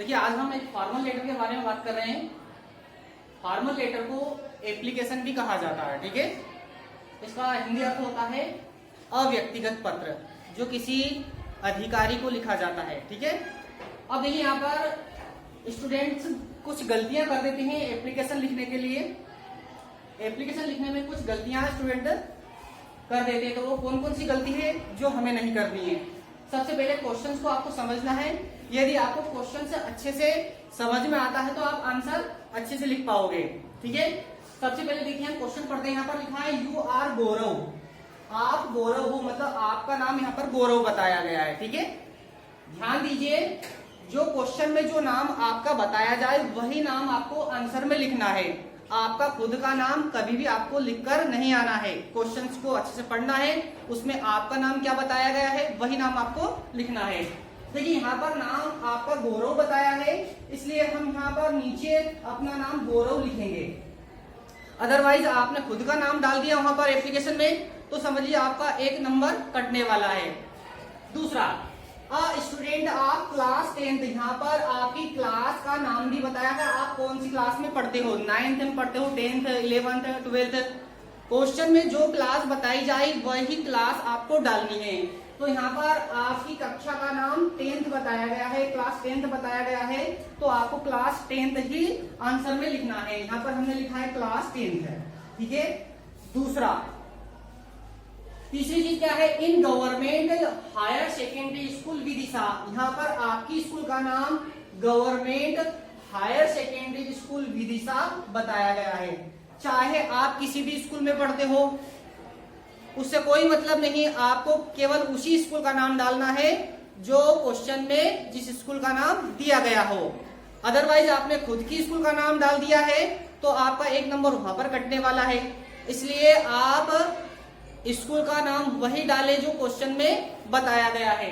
देखिए आज हम एक फॉर्मल लेटर के बारे में बात कर रहे हैं। फॉर्मल लेटर को एप्लीकेशन भी कहा जाता है, ठीक है। इसका हिंदी अर्थ होता है अव्यक्तिगत पत्र, जो किसी अधिकारी को लिखा जाता है, ठीक है। अब देखिए यहाँ पर स्टूडेंट्स कुछ गलतियां कर देते हैं एप्लीकेशन लिखने के लिए। एप्लीकेशन लिखने में कुछ गलतियां स्टूडेंट कर देते हैं, तो वो कौन कौन सी गलती है जो हमें नहीं करनी है। सबसे पहले क्वेश्चंस को आपको समझना है। यदि आपको क्वेश्चन अच्छे से समझ में आता है तो आप आंसर अच्छे से लिख पाओगे, ठीक है। सबसे पहले देखिए हम क्वेश्चन पढ़ते हैं। यहाँ पर लिखा है यू आर गौरव, आप गौरव हो, मतलब आपका नाम यहाँ पर गौरव बताया गया है, ठीक है। ध्यान दीजिए, जो क्वेश्चन में जो नाम आपका बताया जाए वही नाम आपको आंसर में लिखना है। आपका खुद का नाम कभी भी आपको लिखकर नहीं आना है। क्वेश्चंस को अच्छे से पढ़ना है, उसमें आपका नाम क्या बताया गया है वही नाम आपको लिखना है। देखिए यहाँ पर नाम आपका गौरव बताया है, इसलिए हम यहाँ पर नीचे अपना नाम गौरव लिखेंगे। अदरवाइज आपने खुद का नाम डाल दिया वहां पर एप्लीकेशन में तो समझिए आपका एक नंबर कटने वाला है। दूसरा, स्टूडेंट ऑफ क्लास 10, यहाँ पर आपकी क्लास का नाम भी बताया है। आप कौन सी क्लास में पढ़ते हो, 9th में पढ़ते हो, 10th, 11th, 12th। क्वेश्चन में जो क्लास बताई जाए वही क्लास आपको डालनी है। तो यहाँ पर आपकी कक्षा का नाम 10th बताया गया है, क्लास 10th बताया गया है, तो आपको क्लास 10th ही आंसर में लिखना है। यहाँ पर हमने लिखा है क्लास 10th है, ठीक है। दूसरा, तीसरी चीज क्या है, in government higher secondary school Vidisha. यहाँ पर आपकी स्कूल का नाम government higher secondary school Vidisha बताया गया है। चाहे आप किसी भी स्कूल में पढ़ते हो, उससे कोई मतलब नहीं, आपको केवल उसी स्कूल का नाम डालना है जो क्वेश्चन में जिस स्कूल का नाम दिया गया हो। अदरवाइज आपने खुद की स्कूल का नाम डाल दिया है तो आपका एक नंबर वहां पर कटने वाला है। इसलिए आप स्कूल का नाम वही डाले जो क्वेश्चन में बताया गया है।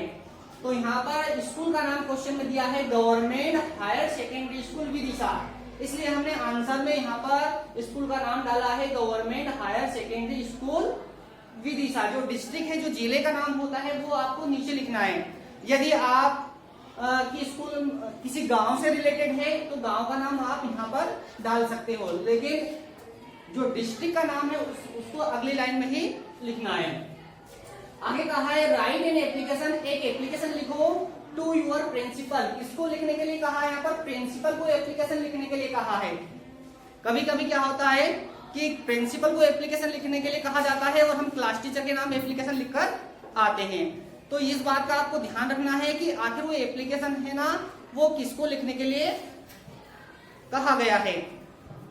तो यहाँ पर स्कूल का नाम क्वेश्चन में दिया है government higher secondary school Vidisha, इसलिए हमने आंसर में यहाँ पर स्कूल का नाम डाला है government higher secondary school Vidisha. जो डिस्ट्रिक्ट है, जो जिले का नाम होता है वो आपको नीचे लिखना है। यदि आप की स्कूल किसी गांव से रिलेटेड है तो गांव का नाम आप यहाँ पर डाल सकते हो, लेकिन जो डिस्ट्रिक्ट का नाम है उसको अगली लाइन में ही लिखना है। आगे कहा है राइट एन एप्लीकेशन, एक एप्लीकेशन लिखो टू योर प्रिंसिपल। किसको लिखने के लिए कहा है, यहाँ पर प्रिंसिपल को एप्लीकेशन लिखने के लिए कहा है। कभी कभी क्या होता है कि प्रिंसिपल को एप्लीकेशन लिखने के लिए कहा जाता है और हम क्लास टीचर के नाम एप्लीकेशन लिखकर आते हैं। तो इस बात का आपको ध्यान रखना है कि आखिर वो एप्लीकेशन है ना, वो किसको लिखने के लिए कहा गया है।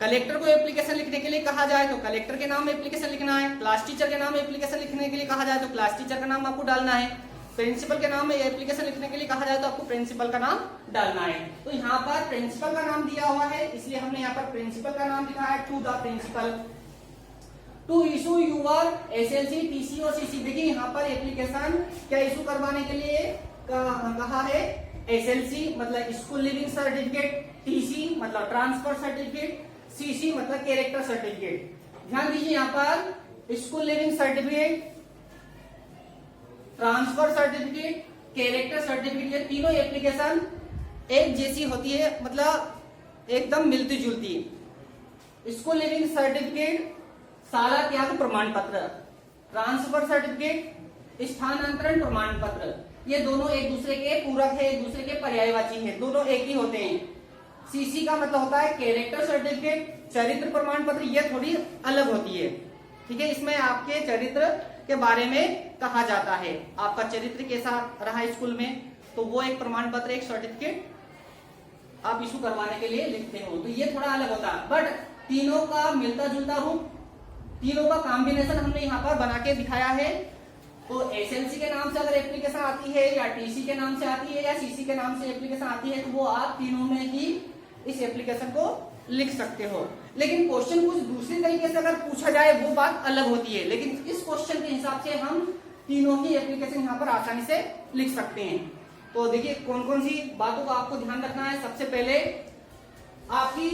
कलेक्टर को एप्लीकेशन लिखने के लिए कहा जाए तो कलेक्टर के नाम एप्लीकेशन लिखना है। क्लास टीचर के नाम एप्लीकेशन लिखने के लिए कहा जाए तो क्लास टीचर का नाम आपको डालना है। प्रिंसिपल के नाम में एप्लीकेशन लिखने के लिए कहा जाए तो आपको प्रिंसिपल का नाम डालना है। तो यहाँ पर प्रिंसिपल का नाम दिया हुआ है, इसलिए हमने यहाँ पर प्रिंसिपल का नाम लिखा है to the principal. To issue your SLC, TC और सीसी। देखिए यहाँ पर एप्लीकेशन क्या इशू करवाने के लिए कहा है, एसएलसी मतलब स्कूल लिविंग सर्टिफिकेट, टीसी मतलब ट्रांसफर सर्टिफिकेट, सीसी मतलब कैरेक्टर सर्टिफिकेट। ध्यान दीजिए यहाँ पर school leaving certificate, transfer certificate, character certificate, ये तीनों एप्लीकेशन एक जैसी होती है, मतलब एकदम मिलती जुलती। स्कूल लिविंग सर्टिफिकेट शाला त्याग प्रमाण पत्र, ट्रांसफर सर्टिफिकेट स्थानांतरण प्रमाण पत्र, ये दोनों एक दूसरे के पूरक है, एक दूसरे के पर्यायवाची है, दोनों एक ही होते हैं। सीसी का मतलब होता है कैरेक्टर सर्टिफिकेट, चरित्र प्रमाण पत्र, ये थोड़ी अलग होती है, ठीक है। इसमें आपके चरित्र के बारे में कहा जाता है, आपका चरित्र कैसा रहा स्कूल में, तो वो एक प्रमाण पत्र, एक सर्टिफिकेट आप इशू करवाने के लिए लिखते हो, तो ये थोड़ा अलग होता है। बट तीनों का मिलता जुलता रूप, तीनों का कॉम्बिनेशन हमने यहाँ पर बना के दिखाया है। तो एसएलसी के नाम से अगर एप्लीकेशन आती है या टीसी के नाम से आती है या सीसी के नाम से एप्लीकेशन आती है तो वो आप तीनों में ही इस एप्लीकेशन को लिख सकते हो। लेकिन क्वेश्चन कुछ दूसरी तरीके से अगर पूछा जाए वो बात अलग होती है, लेकिन इस क्वेश्चन के हिसाब से हम तीनों ही एप्लीकेशन यहाँ पर आसानी से लिख सकते हैं। तो देखिए कौन कौन सी बातों का आपको ध्यान रखना है। सबसे पहले आपकी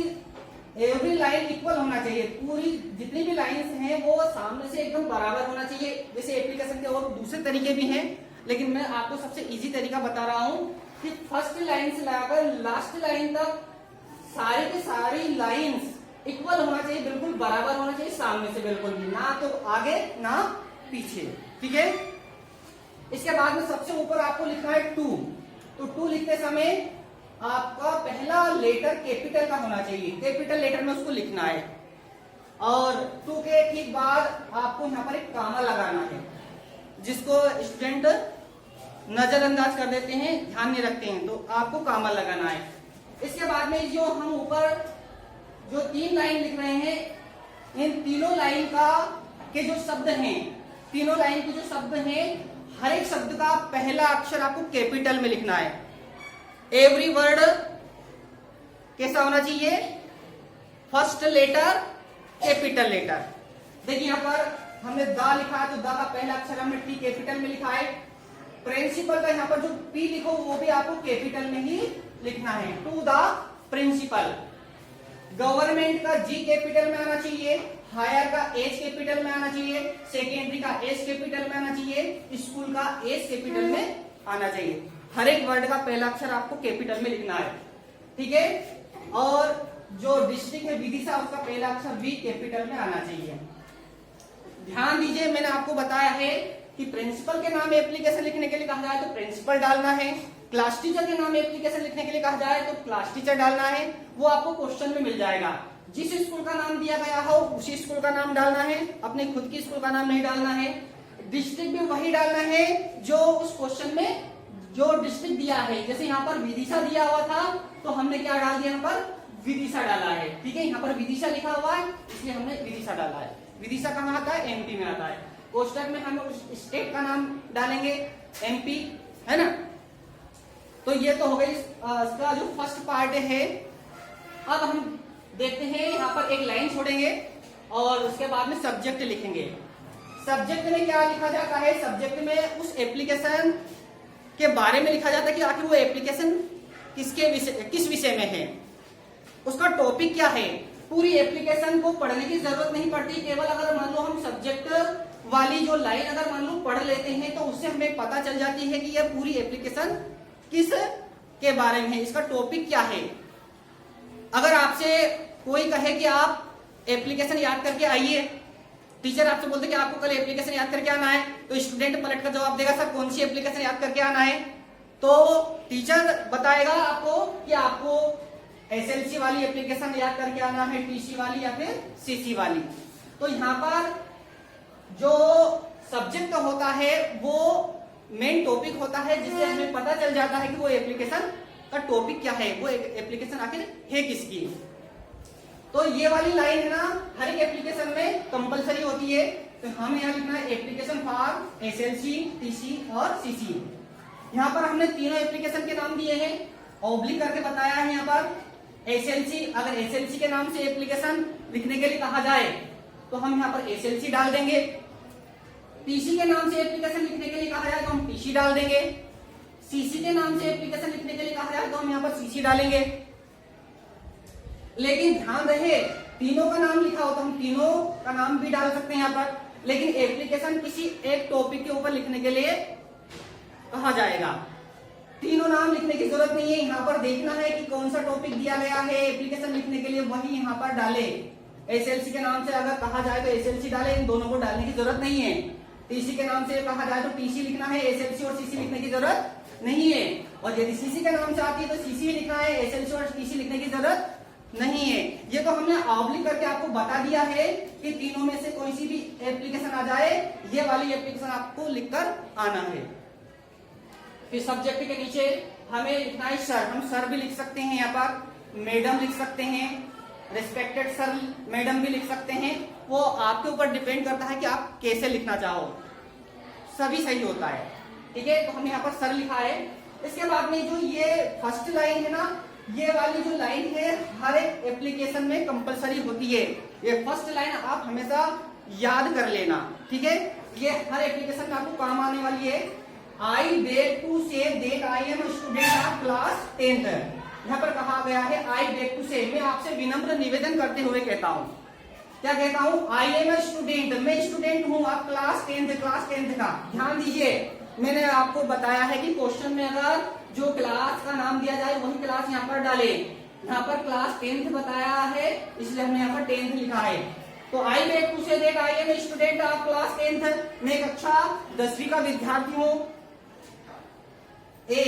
एवरी लाइन इक्वल होना चाहिए, पूरी जितनी भी लाइंस हैं वो सामने से एकदम बराबर होना चाहिए। जैसे एप्लीकेशन के और दूसरे तरीके भी हैं, लेकिन मैं आपको सबसे इजी तरीका बता रहा हूँ कि फर्स्ट लाइन से लगाकर लास्ट लाइन तक सारी की सारी लाइंस इक्वल होना चाहिए, बिल्कुल बराबर होना चाहिए, सामने से बिल्कुल भी, ना तो आगे ना पीछे। ठीक है, इसके बाद में सबसे ऊपर आपको लिखना है 2। तो 2 लिखते समय आपका पहला लेटर कैपिटल का होना चाहिए, कैपिटल लेटर में उसको लिखना है। और 2 के ठीक बाद आपको यहाँ पर एक कामा लगाना है, जिसको स्टूडेंट नजरअंदाज कर देते हैं, ध्यान नहीं रखते हैं, तो आपको कामा लगाना है। इसके बाद में जो हम ऊपर जो 3 लाइन लिख रहे हैं, इन तीनों लाइन का के जो शब्द हैं, तीनों लाइन के जो शब्द हैं, हर एक शब्द का पहला अक्षर आपको कैपिटल में लिखना है। एवरी वर्ड कैसा होना चाहिए? First letter capital letter. देखिए यहाँ पर हमने द लिखा है, तो द का पहला अक्षर हमने टी कैपिटल में लिखा है। प्रिंसिपल का यहाँ पर जो पी लिखो वो भी आपको कैपिटल में ही लिखना है, टू द प्रिंसिपल। गवर्नमेंट का जी कैपिटल में आना चाहिए, हायर का एच कैपिटल में आना चाहिए, सेकेंडरी का एस कैपिटल में आना चाहिए, स्कूल का एस कैपिटल में आना चाहिए। हर एक वर्ड का पहला अक्षर आपको कैपिटल में लिखना है। ठीक है, और जो डिस्ट्रिक्ट है विदिशा, उसका पहला अक्षर वी कैपिटल में आना चाहिए। ध्यान दीजिए, मैंने आपको बताया है कि प्रिंसिपल के नाम एप्लीकेशन लिखने के लिए कहा जाए तो प्रिंसिपल डालना है, क्लास टीचर के नाम एप्लीकेशन लिखने के लिए कहा जाए तो क्लास टीचर डालना है। वो आपको क्वेश्चन में मिल जाएगा। जिस स्कूल का नाम दिया गया हो उसी स्कूल का नाम डालना है, अपने खुद की स्कूल का नाम नहीं डालना है। डिस्ट्रिक्ट भी वही डालना है जो उस क्वेश्चन में जो डिस्ट्रिक्ट दिया है। जैसे यहाँ पर विदिशा दिया हुआ था तो हमने क्या डाल दिया, यहाँ पर विदिशा डाला है। ठीक है, यहाँ पर विदिशा लिखा हुआ है इसलिए हमने विदिशा डाला है। विदिशा कहाँ आता है? एमपी में आता है। कोष्टक में हम उस स्टेट का नाम डालेंगे, एमपी, है ना। तो ये तो हो गई इसका जो फर्स्ट पार्ट है। अब हम देखते हैं, यहाँ पर एक लाइन छोड़ेंगे और उसके बाद में सब्जेक्ट लिखेंगे। सब्जेक्ट में क्या लिखा जाता है? सब्जेक्ट में उस एप्लीकेशन के बारे में लिखा जाता है कि आखिर वो एप्लीकेशन किस विषय में है, उसका टॉपिक क्या है। पूरी एप्लीकेशन को पढ़ने की जरूरत नहीं पड़ती, केवल अगर मान लो हम सब्जेक्ट वाली जो लाइन अगर मान लो पढ़ लेते हैं तो उससे हमें पता चल जाती है कि यह पूरी एप्लीकेशन किस के बारे में है, इसका टॉपिक क्या है। अगर आपसे कोई कहे कि आप एप्लीकेशन याद करके आइए, टीचर आपसे बोलते कि आपको कल एप्लीकेशन याद करके आना है, तो स्टूडेंट पलट कर जवाब देगा सर कौन सी एप्लीकेशन याद करके आना है। तो टीचर बताएगा आपको कि आपको एसएलसी वाली एप्लीकेशन याद करके आना है, टीसी वाली या फिर सीसी वाली। तो यहाँ पर जो सब्जेक्ट का होता है वो मेन टॉपिक होता है, जिससे हमें पता चल जाता है कि वो एप्लीकेशन का टॉपिक क्या है, वो एप्लीकेशन आखिर है किसकी। तो ये वाली लाइन है ना, हर एक एप्लीकेशन में कंपलसरी होती है। तो हम यहाँ लिखना है एप्लीकेशन फॉर एसएलसी, टीसी और सीसी। यहाँ पर हमने तीनों एप्लीकेशन के नाम दिए हैं, ऑब्लिक करके बताया है। यहाँ पर एसएलसी, अगर एसएलसी के नाम से एप्लीकेशन लिखने के लिए कहा जाए तो हम यहाँ पर एसएलसी डाल देंगे। टीसी के नाम से एप्लीकेशन लिखने के लिए कहा जाए तो हम टीसी डाल देंगे। सीसी के नाम से एप्लीकेशन लिखने के लिए कहा जाए तो हम यहाँ पर सीसी डालेंगे। लेकिन ध्यान रहे, तीनों का नाम लिखा हो तो हम तीनों का नाम भी डाल सकते हैं यहाँ पर, लेकिन एप्लीकेशन किसी एक टॉपिक के ऊपर लिखने के लिए कहा जाएगा। तीनों नाम लिखने की जरूरत नहीं है, यहाँ पर देखना है कि कौन सा टॉपिक दिया गया है एप्लीकेशन लिखने के लिए, वही यहाँ पर डाले। एसएलसी के नाम से अगर कहा जाए तो एसएलसी डाले, इन दोनों को डालने की जरूरत नहीं है। टीसी के नाम से कहा जाए तो टीसी लिखना है, एसएलसी और सीसी लिखने की जरूरत नहीं है। और यदि सीसी के नाम से आती है तो सीसी लिखना है, एसएलसी और टीसी लिखने की जरूरत नहीं है। ये तो हमने ऑब्लिक करके आपको बता दिया है कि तीनों में से कोई सी भी एप्लीकेशन आ जाए, ये वाली एप्लीकेशन आपको लिखकर आना है। फिर सब्जेक्ट के नीचे हमें लिखना है सर। हम सर भी लिख सकते हैं, यहाँ पर मैडम लिख सकते हैं, रिस्पेक्टेड सर मैडम भी लिख सकते हैं। वो आपके ऊपर डिपेंड करता है कि आप कैसे लिखना चाहो, सभी सही होता है। ठीक है, तो हमने यहाँ पर सर लिखा है। इसके बाद में जो ये फर्स्ट लाइन है ना, ये वाली जो लाइन है हर एक एप्लीकेशन में कंपलसरी होती है। ये फर्स्ट लाइन आप हमेशा याद कर लेना। ठीक है, ये हर एप्लीकेशन में आपको काम आने वाली है। I beg to say that I am student of class 10th। यहाँ पर कहा गया है आई बेग टू से। मैं आपसे विनम्र निवेदन करते हुए कहता हूँ, क्या कहता हूँ? आई एम ए स्टूडेंट, मैं स्टूडेंट हूँ आप क्लास 10th का। ध्यान दीजिए, मैंने आपको बताया है कि क्वेश्चन में अगर जो क्लास का नाम दिया जाए वही क्लास यहाँ पर डाले। यहाँ पर क्लास 10th बताया है इसलिए हमने यहाँ पर 10th लिखा है। तो I beg to say that I am student of class 10th, मैं कक्षा 10वीं का विद्यार्थी हूँ। ए,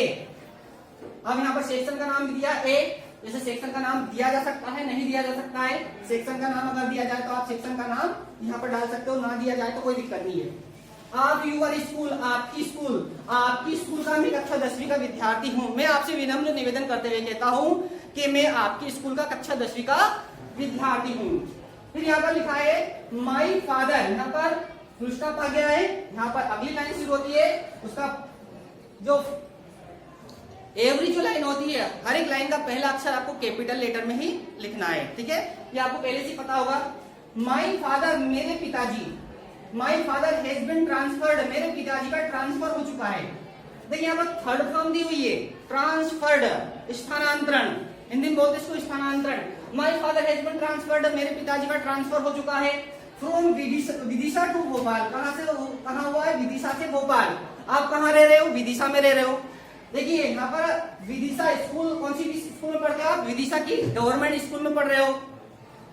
अब यहाँ पर सेक्शन का नाम दिया ए, जैसे सेक्शन का नाम दिया जा सकता है नहीं दिया जा सकता है। सेक्शन का नाम अगर दिया जाए तो आप सेक्शन का नाम यहाँ पर डाल सकते हो, ना दिया जाए तो कोई दिक्कत नहीं है। आप यूर स्कूल, आपकी स्कूल का मैं कक्षा 10वीं का विद्यार्थी हूँ। मैं आपसे विनम्र निवेदन करते हुए कहता हूँ कि मैं आपकी स्कूल का कक्षा 10वीं का विद्यार्थी हूँ। फिर यहाँ पर लिखा है माई फादर, यहाँ पर फुल स्टॉप आ गया है। यहाँ पर अगली लाइन शुरू होती है, उसका जो एवरी जो लाइन होती है हर एक लाइन का पहला अक्षर आपको कैपिटल लेटर में ही लिखना है, ठीक है। ये आपको पहले से पता होगा। माई फादर, मेरे पिताजी, माई फादर हैज बिन ट्रांसफर्ड, मेरे पिताजी का ट्रांसफर हो चुका है। देखिए यहाँ पर थर्ड फॉर्म दी हुई है, ट्रांसफर्ड, स्थानांतरण, हिंदी में बोलते इसको स्थानांतरण। माई फादर हैज बिन ट्रांसफर्ड, मेरे पिताजी का ट्रांसफर हो चुका है। फ्रॉम विदिशा टू भोपाल, कहाँ हुआ है? विदिशा से भोपाल। आप कहाँ रह रहे हो? विदिशा में रह रहे हो। देखिए यहाँ पर विदिशा स्कूल, कौन सी स्कूल में पढ़ते हो आप? विदिशा की गवर्नमेंट स्कूल में पढ़ रहे हो,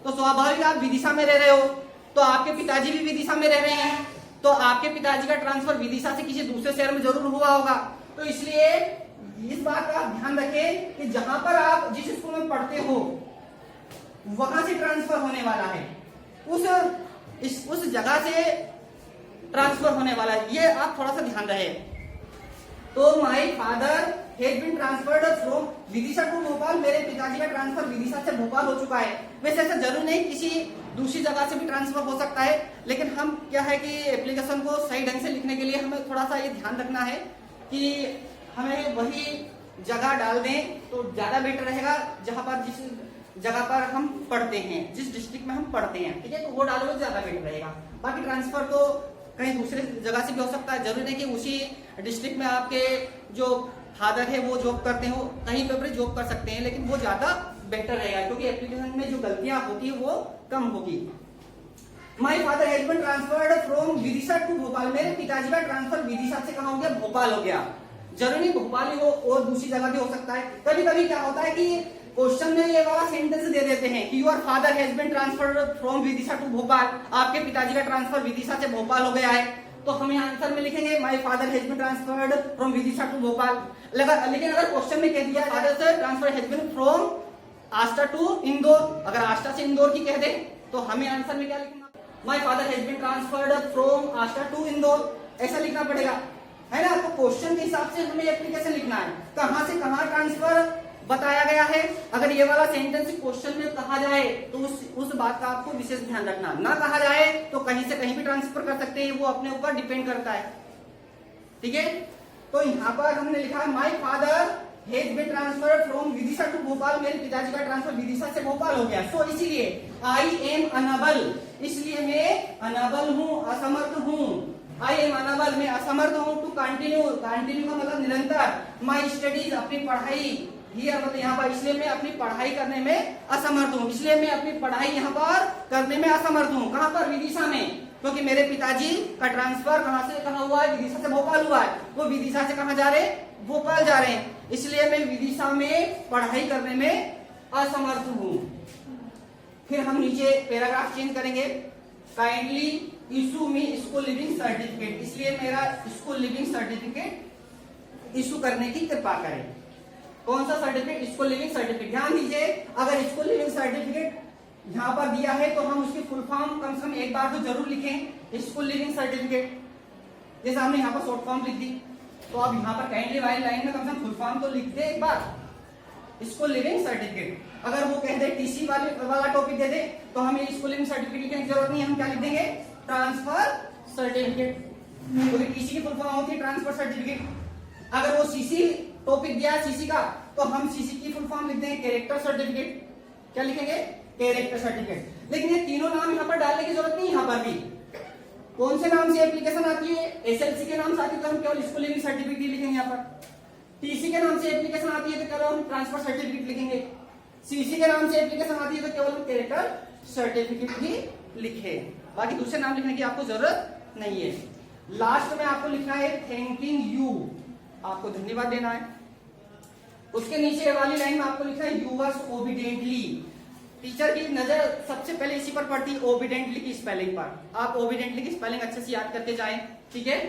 तो स्वाभाविक आप विदिशा में रह रहे हो, तो आपके पिताजी भी विदिशा में रह रहे हैं, तो आपके पिताजी का ट्रांसफर विदिशा से किसी दूसरे शहर में जरूर हुआ होगा। तो इसलिए इस बात का ध्यान रखें कि जहां पर आप जिस स्कूल में पढ़ते हो वहां से ट्रांसफर होने वाला है, उस जगह से ट्रांसफर होने वाला है, ये आप थोड़ा सा ध्यान रहे। तो my father has been transferred from Vidisha to Bhopal, मेरे पिताजी का ट्रांसफर विदिशा से भोपाल हो चुका है। वैसे ऐसा जरूर नहीं, किसी दूसरी जगह से भी ट्रांसफर हो सकता है, लेकिन हम क्या है कि एप्लीकेशन को सही ढंग से लिखने के लिए हमें थोड़ा सा ये ध्यान रखना है कि हमें वही जगह डाल दें तो ज्यादा बेटर रहेगा जहां पर जिस जगह पर हम पढ़ते हैं, जिस डिस्ट्रिक्ट में हम पढ़ते हैं, ठीक है, तो वो डालोगे ज्यादा बेटर रहेगा। बाकी ट्रांसफर तो कहीं दूसरे जगह से भी हो सकता है, जरूरी नहीं कि उसी डिस्ट्रिक्ट में आपके जो फादर है वो जॉब करते हो, कहीं पे भी जॉब कर सकते हैं, लेकिन वो ज्यादा बेटर रहेगा क्योंकि एप्लीकेशन में जो गलतियां होती है वो कम होगी। My father has been transferred from Vidisha to Bhopal, मेरे पिताजी का ट्रांसफर विदिशा से कहाँ हो गया? भोपाल हो गया। जरूरी नहीं भोपाल ही हो और दूसरी जगह भी हो सकता है। कभी कभी क्या होता है कि क्वेश्चन में ये वाला सेंटेंस दे देते हैं कि your father has been transferred from Vidisha to Bhopal, आपके पिताजी का ट्रांसफर विदिशा से भोपाल हो गया है, तो हम आंसर में लिखेंगे my father has been transferred from Vidisha to Bhopal. लेकिन अगर क्वेश्चन में कह दिया फादर से transfer has been from Ashta to Indore, अगर आस्टा से इंदौर की कह दे तो हमें आंसर में क्या लिखना? My father has been transferred from Ashta to Indore, ऐसा लिखना पड़ेगा, है ना। तो क्वेश्चन के हिसाब से हमें एप्लीकेशन लिखना है, कहां से कहां ट्रांसफर बताया गया है। अगर ये वाला सेंटेंस क्वेश्चन में कहा जाए तो उस बात का आपको विशेष ध्यान रखना, ना कहा जाए तो कहीं से कहीं भी ट्रांसफर कर सकते हैं, वो अपने ऊपर डिपेंड करता है, ठीक है। तो यहाँ पर हमने लिखा है my father has been transferred from Vidisha to Bhopal, मेरे पिताजी का ट्रांसफर विदिशा से भोपाल हो गया। सो इसीलिए आई एम अनएबल, इसलिए मैं अनएबल हूँ, असमर्थ हूँ। आई एम अनएबल, मैं असमर्थ हूँ टू कंटिन्यू, कंटिन्यू का मतलब निरंतर, माई स्टडीज, अपनी पढ़ाई, मतलब यहाँ पर इसलिए मैं अपनी पढ़ाई करने में असमर्थ हूँ, इसलिए मैं अपनी पढ़ाई यहाँ पर करने में असमर्थ हूँ। कहाँ पर? विदिशा में, क्योंकि मेरे पिताजी का ट्रांसफर कहाँ से कहाँ हुआ है? विदिशा से भोपाल हुआ है, वो विदिशा से कहाँ जा रहे हैं? भोपाल जा रहे हैं, इसलिए मैं विदिशा में पढ़ाई करने में असमर्थ हूँ। फिर हम नीचे पैराग्राफ चेंज करेंगे, काइंडली इशू मी स्कूल लिविंग सर्टिफिकेट, इसलिए मेरा स्कूल लिविंग सर्टिफिकेट इशू करने की कृपा करें। कौन सा सर्टिफिकेट? School leaving certificate. ध्यान दीजिए, अगर स्कूल लिविंग सर्टिफिकेट यहाँ पर दिया है तो हम उसकी फुल फॉर्म कम से कम एक बार तो जरूर लिखें, स्कूल लिविंग सर्टिफिकेट। जैसे हमने यहाँ पर शॉर्ट फॉर्म लिख दी, तो अब यहाँ पर काइंडली वाली लाइन में कम से कम फुल फॉर्म तो लिख दे एक बार, स्कूल लिविंग सर्टिफिकेट। अगर वो कह दे टीसी वाला टॉपिक दे दे तो हमें स्कूल लिविंग सर्टिफिकेट लिखने की जरूरत नहीं है, हम क्या लिख देंगे? ट्रांसफर सर्टिफिकेट, क्योंकि टीसी की फुल फॉर्म होती है ट्रांसफर सर्टिफिकेट। अगर वो सीसी टॉपिक दिया है सीसी का तो हम सीसी की फुल फॉर्म लिख देंगे कैरेक्टर सर्टिफिकेट। क्या लिखेंगे? Character certificate. लेकिन ये तीनों नाम यहाँ पर डालने की जरूरत नहीं, यहाँ पर भी कौन से नाम से एप्लीकेशन आती है? एसएलसी के नाम से आती है तो हम केवल स्कूल लिविंग सर्टिफिकेट लिखेंगे। यहाँ पर टीसी के नाम से एप्लीकेशन आती है तो केवल हम ट्रांसफर सर्टिफिकेट लिखेंगे, सीसी के नाम से एप्लीकेशन आती है तो केवल हम कैरेक्टर सर्टिफिकेट ही लिखे, बाकी दूसरे नाम लिखने की आपको जरूरत नहीं है। लास्ट में आपको लिखना है थैंकिंग यू, आपको धन्यवाद देना है। उसके नीचे वाली लाइन में आपको लिखा है यू वाज ओबीडिएंटली। टीचर की नजर सबसे पहले इसी पर पड़ती है, ओबीडिएंटली की स्पेलिंग पर। आप ओबीडिएंटली की स्पेलिंग अच्छे से याद करके जाएं, ठीक है।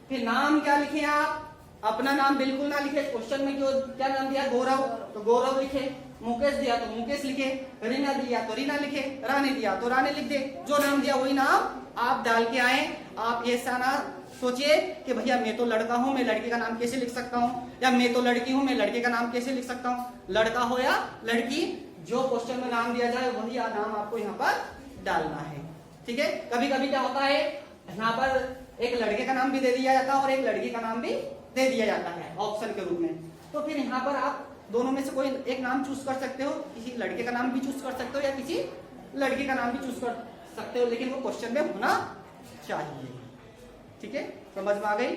फिर नाम क्या लिखे आप, अपना नाम बिल्कुल ना लिखे। क्वेश्चन में जो क्या नाम दिया, गौरव, तो गौरव लिखे। मुकेश दिया तो मुकेश लिखे। रीना दिया तो रीना लिखे। रानी दिया तो रानी लिख दे। जो नाम दिया वही नाम आप डाल के आए। आप ऐसा ना सोचिए कि भैया मैं तो लड़का हूं, मैं लड़के का नाम कैसे लिख सकता हूं, या मैं तो लड़की हूं, मैं लड़के का नाम कैसे लिख सकता हूं। लड़का हो या लड़की, जो क्वेश्चन में नाम दिया जाए वही नाम आपको यहाँ पर डालना है, ठीक है। कभी कभी क्या होता है, यहाँ पर एक लड़के का नाम भी दे दिया जाता है और एक लड़की का नाम भी दे दिया जाता है ऑप्शन के रूप में। तो फिर यहाँ पर आप दोनों में से कोई एक नाम चूज कर सकते हो, किसी लड़के का नाम भी चूज कर सकते हो या किसी लड़की का नाम भी चूज कर सकते हो, लेकिन वो क्वेश्चन में होना चाहिए, ठीक है। समझ में आ गई।